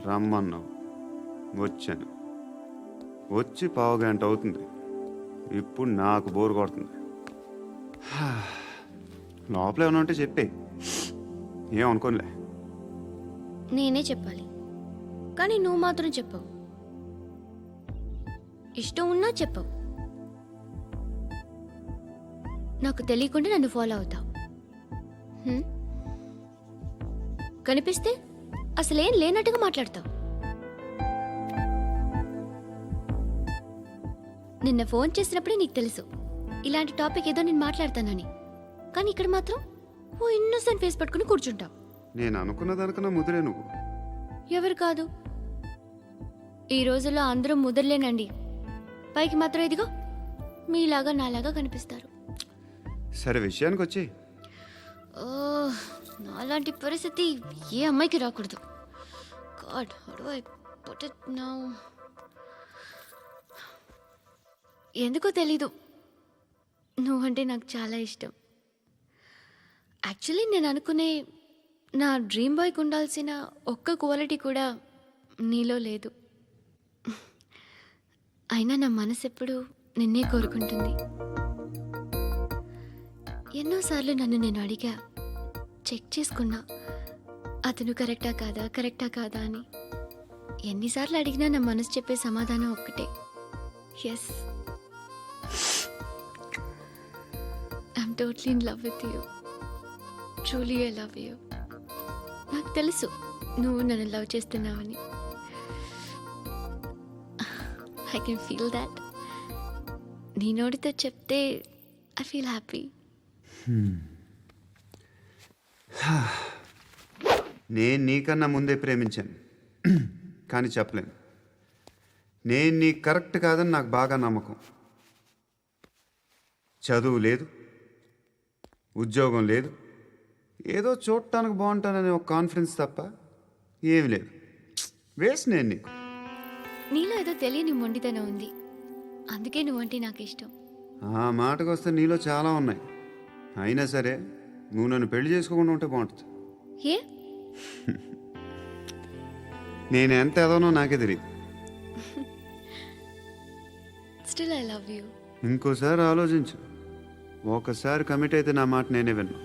రమ్మన్నావు, వచ్చాను. వచ్చి పావుగంట అవుతుంది. ఇప్పుడు నాకు బోరు కొడుతుంది. లోపల ఏమైనా ఉంటే చెప్పే, ఏమనుకోనిలే. నేనే చెప్పాలి, కానీ నువ్వు మాత్రం చెప్పవు. ఇష్టం ఉన్నా చెప్పవు. నాకు తెలియకుండా నన్ను ఫాలో అవుతావు. కనిపిస్తే అసలేం లేనట్టుగా మాట్లాడతావు. నిన్న ఫోన్ చేసినప్పుడే నీకు తెలుసు ఇలాంటి టాపిక్ ఏదో నేను మాట్లాడతానని. కానీ ఇక్కడ మాత్రం ఓ ఇన్నోసెంట్ ఫేస్ పట్టుకుని కూర్చుంటావు. నేను అనుకున్న దానికన్నా ముదిరే నువ్వు. ఎవరు కాదు, ఈ రోజుల్లో అందరూ ముదరలేనండి. పైకి మాత్రం ఇదిగో మీలాగా నాలాగా కనిపిస్తారు. సరే విషయానికి వచ్చి. నాలాంటి పరిస్థితి ఏ అమ్మాయికి రాకూడదు. God, how do I put it now? ఎందుకో తెలీదు, నువ్వంటే నాకు చాలా ఇష్టం. యాక్చువల్లీ నేను అనుకునే నా డ్రీమ్ బాయ్కి ఉండాల్సిన ఒక్క క్వాలిటీ కూడా నీలో లేదు. అయినా నా మనసు ఎప్పుడు నిన్నే కోరుకుంటుంది. ఎన్నోసార్లు నన్ను నేను అడిగా, చెక్ చేసుకున్నా అతను కరెక్టా కాదా అని. ఎన్నిసార్లు అడిగినా నా మనసు చెప్పే సమాధానం ఒక్కటే, yes, I'm totally in love with you. Truly I love you. నాకు తెలుసు నువ్వు నన్ను లవ్ చేస్తున్నావని. I can feel that. నీ నోటితో చెప్తే ఐ ఫీల్ హ్యాపీ. నేను నీకన్నా ముందే ప్రేమించాను, కానీ చెప్పలేను. నేను నీకు కరెక్ట్ కాదని నాకు బాగా నమ్మకం. చదువు లేదు, ఉద్యోగం లేదు, ఏదో చూడటానికి బాగుంటాననే ఒక కాన్ఫిడెన్స్ తప్ప ఏమి లేదు. వేస్ట్ నేను నీకు. నీలో ఏదో తెలియని మొండితనం ఉంది, అందుకే నువ్వంటే నాకు ఇష్టం. ఆ మాటకు వస్తే నీలో చాలా ఉన్నాయి. అయినా సరే నువ్వు నన్ను పెళ్లి చేసుకోకుండా ఉంటే బాగుంటుంది. ఏ? నేను ఎంత ఎదవనో నాకే తెలియదు. Still I love you. ఇంకోసారి ఆలోచించు. ఒకసారి కమిట్ అయితే నా మాట నేనే విన్నా.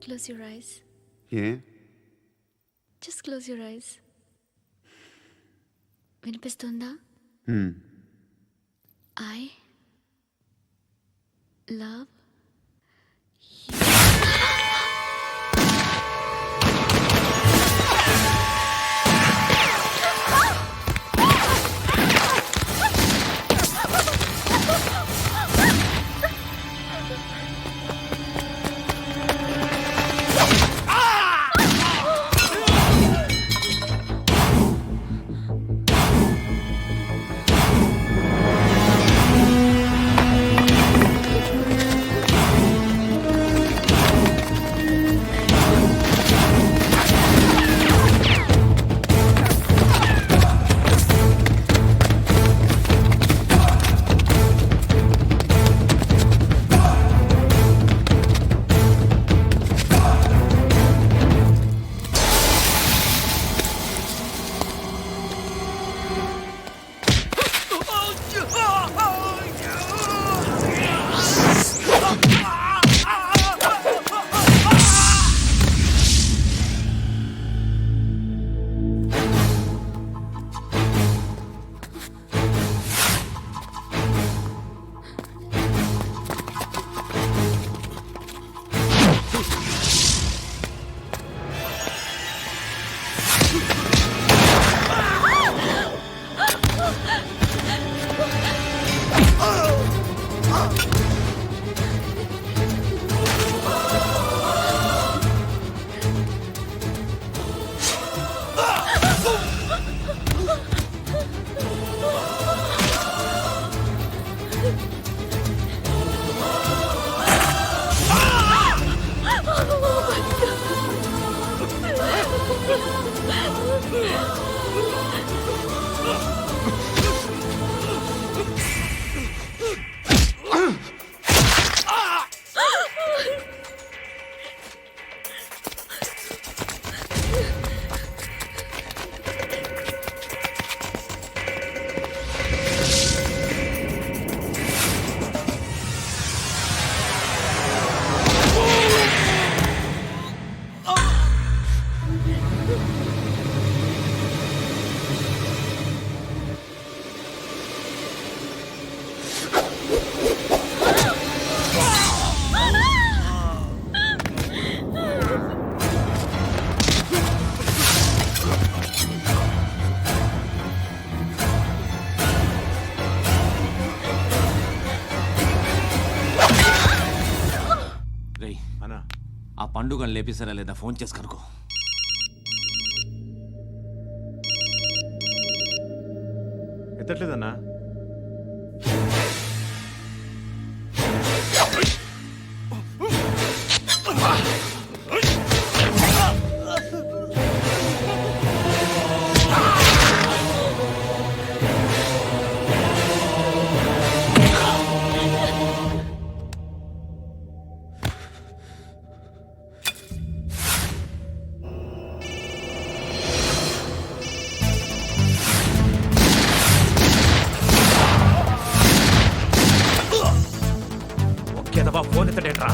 Close your eyes. A? Just close your eyes. వినిపిస్తుందా? I love పండుగను లేపేసారా లేదా ఫోన్ చేసి కనుకో. ఎత్తట్లేదన్నా. ఒకేదవా ఫోన్ ఎత్తడేట్రా.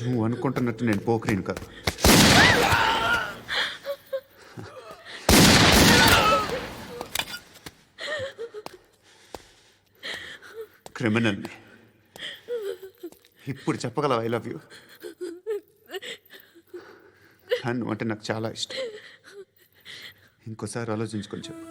నువ్వు అనుకుంటున్నట్టు నేను పోకరీను కదా. క్రిమినల్ని. ఇప్పుడు చెప్పగలవు ఐ లవ్ యూ. నువ్వు అంటే నాకు చాలా ఇష్టం. ఇంకోసారి ఆలోచించుకొని చెప్పు.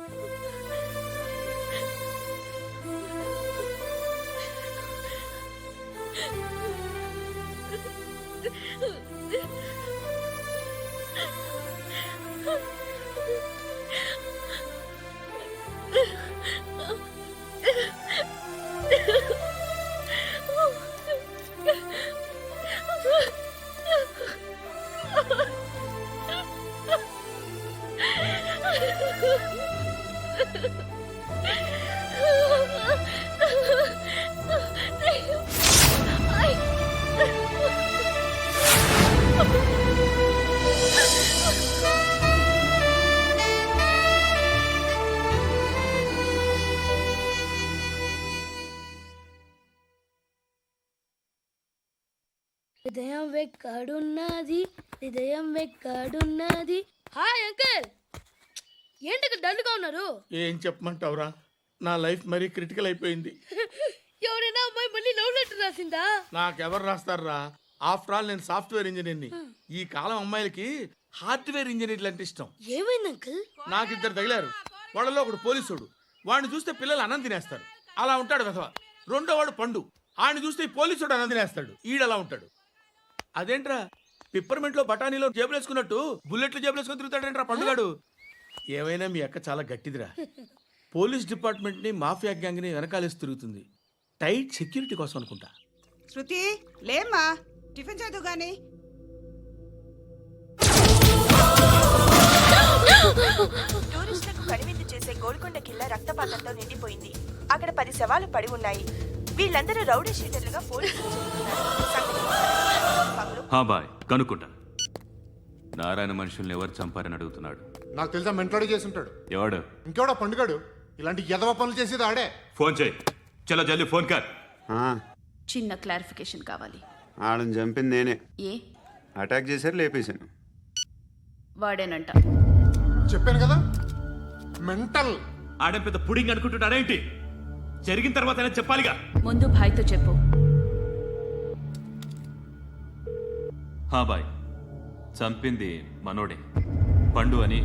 హృదయం వెక్కడున్నది, హృదయం వెక్కడున్నది. హాయ్ అంకుల్, ఏంటి డల్గా ఉన్నారు? ఏం చెప్పమంటావురా, నా లైఫ్ మరీ క్రిటికల్ అయిపోయింది. ఎవరైనా అమ్మాయి మళ్ళీ లవ్ లెటర్ రాసిందా? నాకెవరు రాస్తారా? ఆఫ్టర్ ఆల్ నేను సాఫ్ట్వేర్ ఇంజనీర్ని. ఈ కాలం అమ్మాయిలకి హార్డ్వేర్ ఇంజనీర్లు అంటే ఇష్టం. ఏమైంది అంకుల్? నాకు ఇద్దరు తగిలారు. వాళ్ళలో ఒకడు పోలీసుడు. వాడిని చూస్తే పిల్లలు అన్నం తినేస్తారు, అలా ఉంటాడు వెధవ. రెండో వాడు పండు. ఆయన చూస్తే ఈ పోలీసుడు అన్నం తినేస్తాడు, ఈడలా ఉంటాడు. అదేంట్రా పిప్పర్మెంట్ లో బఠానీలో జేబులు వేసుకున్నట్టు బుల్లెట్లు జేబులు వేసుకుని తిరుగుతాడేంట్రా పండుగాడు. ఏమైనా మీ అక్క చాలా గట్టిదిరా. పోలీస్ డిపార్ట్మెంట్ ని మాఫియా గ్యాంగ్ ని వెనకాలేసి తిరుగుతుంది. టైట్ సెక్యూరిటీ కోసం అనుకుంటా. శృతి లేమ్మా, టిఫిన్ చేద్దు గాని. టూరిస్టులకు కనువిందు చేసే గోల్కొండ కిల్లా రక్తపాతంతో నిండిపోయింది. అక్కడ 10 శవాలు పడి ఉన్నాయి. వీళ్ళందరూ రౌడీ షీటర్లుగా పోలీసులు హా బాయ్ కనుక్కుంటా. నారాయణ మనుషుల్ని ఎవరు చంపారని అడుగుతున్నాడు. నాకు తెలుసా మెంటలాడి చేసి ఉంటాడు. ఎవడు? ఇంకెవడా పండుగాడు. ఇలాంటి ఎదవ పనులు చేసేది ఆడే. ఫోన్ చేయి. చలో జల్దీ ఫోన్ కర్. చిన్న క్లారిఫికేషన్ కావాలి. ఆడని చంపింది నేనే. ఏ? అటాక్ చేశారు, లేపేశాను. వాడేనంట. చెప్పాను కదా మెంటల్. ఆడే పెద్ద పుడింగ్ అనుకుంటున్నాడేంటి? జరిగిన తర్వాత చెప్పాలిగా. ముందు భాయ్తో చెప్పు. హా బాయ్, చంపింది మనోడే, పండు అని.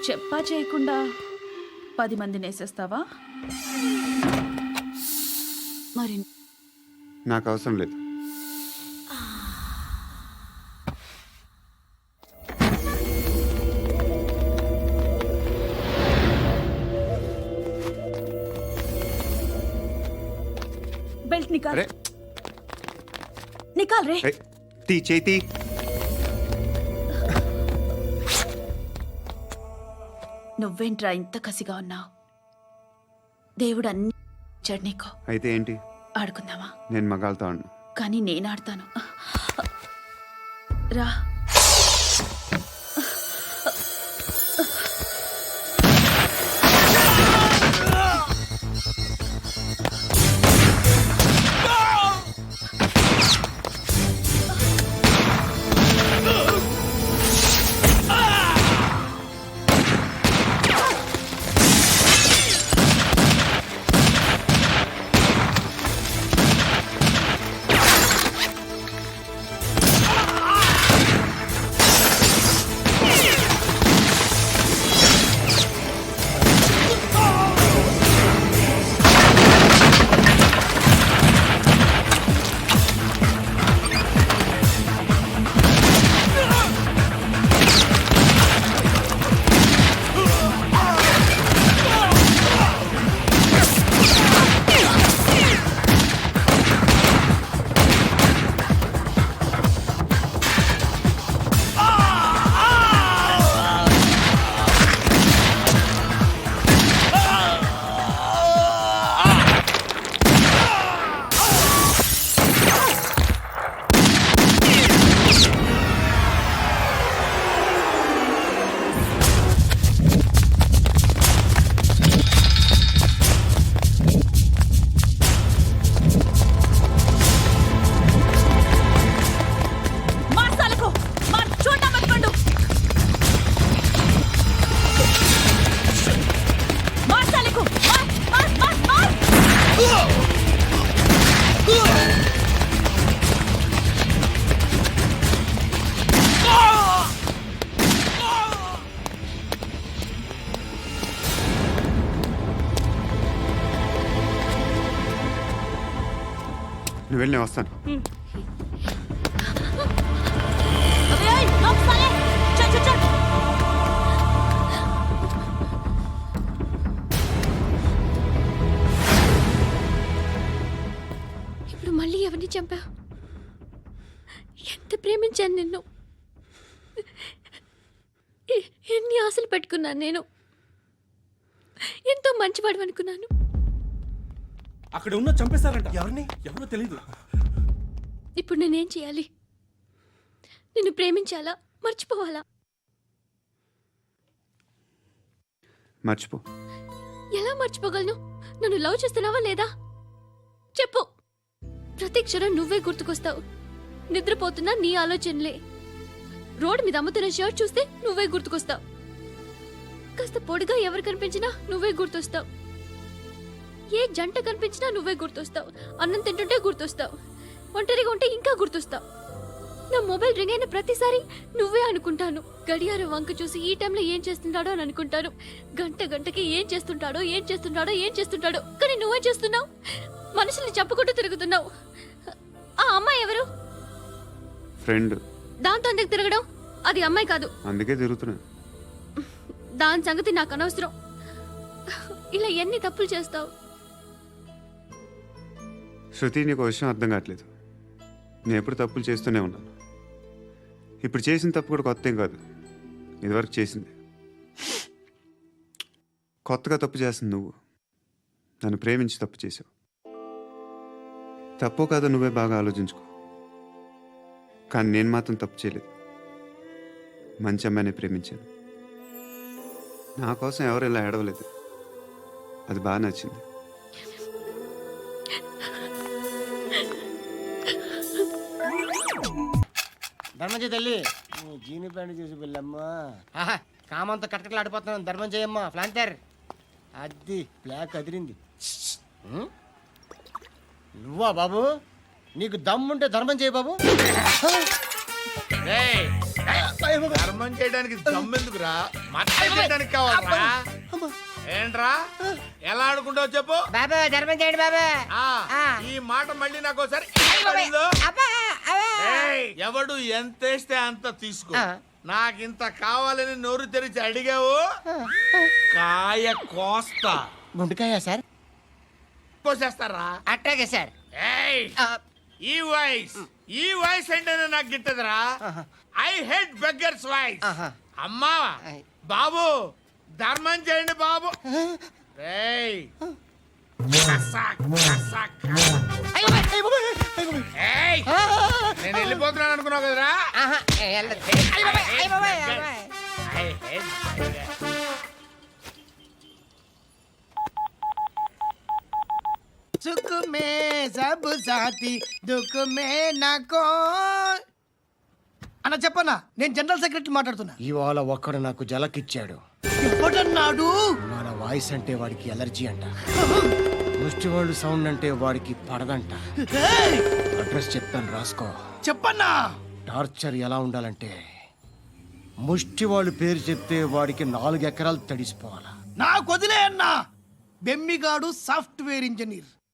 చెప్పా చేయకుండా 10 మందిని వేసేస్తావా? మరి నాకు అవసరం లేదు. బెల్ట్ నికాల్. నికాల్ రే. తీ చేతి. నువ్వేంట్రా ఇంత కసిగా ఉన్నావు? దేవుడు అన్ని ఇచ్చాడు నీకు. అయితే ఏంటి? ఆడుకుందామా? నేను మగాళ్ళతో ఆడను. కానీ నేను ఆడతాను. రా. నువ్వు వెళ్ళి నేను వస్తాను. ఇప్పుడు మళ్ళీ ఎవరిని చంపా? ఎంత ప్రేమించాను నిన్ను, ఎన్ని ఆశలు పెట్టుకున్నాను నేను. ఎంతో మంచివాడు అనుకున్నాను. అక్కడ ఉన్న చంపేశారంట. ఎవరిని? ఎవరో తెలీదు. ఇప్పుడు నేనేం చేయాలి? నిన్ను ప్రేమించాలా, మర్చిపోవాలా? మర్చిపో. ఎలా మర్చిపోగలను? నన్ను లవ్ చేస్తున్నావా లేదా చెప్పు. ప్రతి క్షణం నువ్వే గుర్తుకొస్తావు. నిద్రపోతున్నా నీ ఆలోచనలే. రోడ్డు మీద అమ్ముతున్న షర్ట్ చూస్తే నువ్వే గుర్తుకొస్తావు. కాస్త పొడిగా ఎవరు కనిపించినా నువ్వే గుర్తొస్తావు. ఏ జంట కనిపించినా నువ్వే గుర్తొస్తావు. అన్నం తింటుంటే గుర్తొస్తావు. ఒంటరిగా ఉంటే ఇంకా గుర్తొస్తావు. నా మొబైల్ రింగ్ అయిన ప్రతిసారి నువ్వే అనుకుంటాను. గడియారం వంక చూసి ఈ టైంలో ఏం చేస్తుంటాడో అని అనుకుంటాను. గంట గంటకి ఏం చేస్తుంటాడో కానీ నువ్వే చేస్తున్నావు. మనుషుల్ని చెప్పుకుంటూ తిరుగుతున్నావు. ఆ అమ్మాయి ఎవరు? ఫ్రెండ్. దాంతో ఎందుకు తిరగడం? అది అమ్మాయి కాదు. అందుకే తిరుగుతున్నా. దాని సంగతి నాకు అనవసరం. ఇలా ఎన్ని తప్పులు చేస్తావు? శృతి, నీకు విషయం అర్థం కావట్లేదు. నేను ఎప్పుడు తప్పులు చేస్తూనే ఉన్నాను. ఇప్పుడు చేసిన తప్పు కూడా కొత్త ఏం కాదు, ఇదివరకు చేసింది. కొత్తగా తప్పు చేస్తుంది నువ్వు. నన్ను ప్రేమించి తప్పు చేసావు. తప్పో కాదో నువ్వే బాగా ఆలోచించుకో. కానీ నేను మాత్రం తప్పు చేయలేదు. మంచి అమ్మాయిని ప్రేమించాను. నా కోసం ఎవరు ఇలా ఏడవలేదు. అది బాగా నచ్చింది. ధర్మం తల్లి జీని ప్యాంట్ చూసి వెళ్ళమ్మా. కామంతో కట్టకట్లు ఆడిపోతున్నాను. ధర్మం చేయమ్మా. ఫ్లాంటర్ అది బ్లాక్ అదిరింది. నువ్వా బాబు? నీకు దమ్ముంటే ధర్మం చేయ బాబు. ధర్మం చేయడానికి దమ్మెందుకురా? చేయడానికి కావాలరా? ఏంట్రా ఎలా ఆడుకుంటావు చెప్పు బాబా. ధర్మం చేయండి బాబా. ఈ మాట మళ్ళీ నాకు ఒకసారి ఎవడు ఎంత వేస్తే అంత తీసుకో. నాకింత కావాలని నోరు తెరిచి అడిగావు, కాయ కోస్తా. గుండెకాయ సార్? కోసేస్తారా? అట్టాగే సార్. ఈ వాయిస్ అంటేనే నాకు గిట్టదురా. I hate beggars voice. అమ్మా బాబు, ధర్మం చేయండి బాబు. ఏయ్! నేను వెళ్ళిపోతున్నాను అనుకున్నావు కదరా సుఖ మే సబ్ సాతి దుఃఖ మే నాకో అన్న చెప్పన్నా నేను జనరల్ సెక్రటరీ మాట్లాడుతున్నా. ఇవాళ ఒక్కడు నాకు జలకిచ్చాడు. ఎవడన్నాడు? మన వాయిస్ అంటే వాడికి ఎలర్జీ అంట. ముష్టి వాళ్ళు సౌండ్ అంటే వాడికి పడదంట. అడ్రస్ చెప్తాను రాసుకో. చెప్పన్నా. టార్చర్ ఎలా ఉండాలంటే ముష్టి వాళ్ళు పేరు చెప్తే వాడికి 4 ఎకరాలు తడిసిపోవాలా. నాకు వదిలే అన్నా. బెమ్మిగాడు సాఫ్ట్వేర్ ఇంజనీర్.